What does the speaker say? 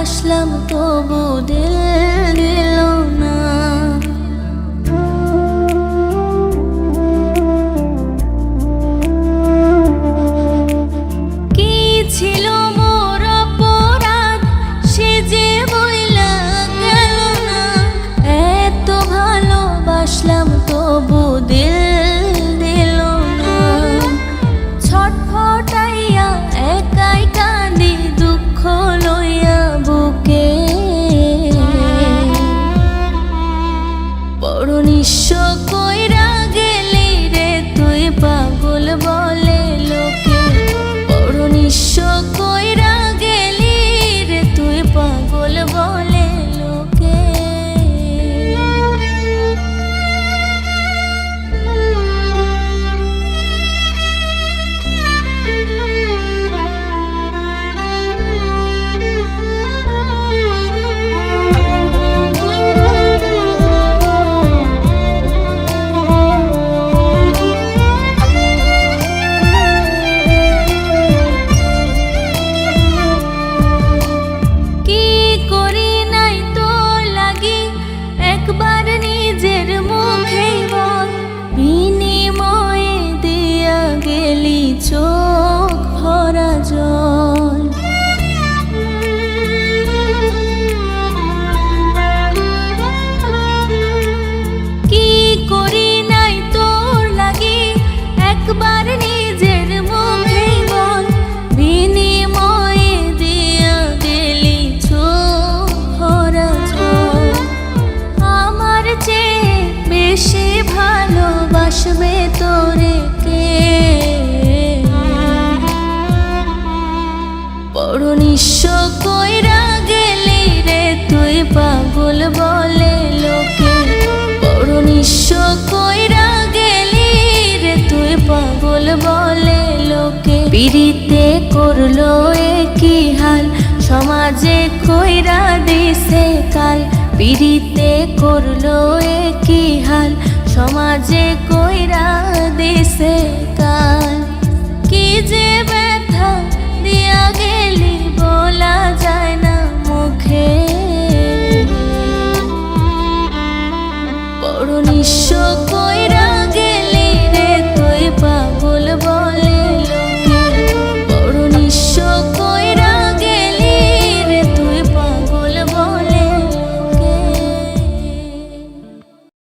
ভালোবাসলাম তবু দিল দিল না। কি ছিল মোর অপরাধ সে যে বইলা গেল না। এত ভালোবাসলাম তবু দিল দিল না। ছটফটাইয়া একাই কাঁদি দুঃখ লইয়া বুকে। বড় নিঃস্ব কইরা গেলি রে তুই পাগল বলে লোকে। বড় নিঃস্ব কইরা গেলি রে তুই পাগল বলে লোকে। একবার নিজের মুখে বল বিনিময়ে দিয়া গেলি চোখ ভরা জল। কি করি নাই তোর লাগি একবার নিজের মুখে বল বিনিময়ে দিয়া গেলি চোখ ভরা জল। আমার চেয়ে বেশি ভালোবাসবে তোরে কে। বড় নিঃস্ব কইরা গেলি রে তুই পাগল বলে লোকে। বড় নিঃস্ব কইরা গেলি রে তুই পাগল বলে লোকে। পিরিতে করলো একই হাল সমাজে কইরা দিছে কাল। পিরিতে করলো একই হাল সমাজে কইরা দিছে কাল। কি যে ব্যথা দিয়া গেলি বলা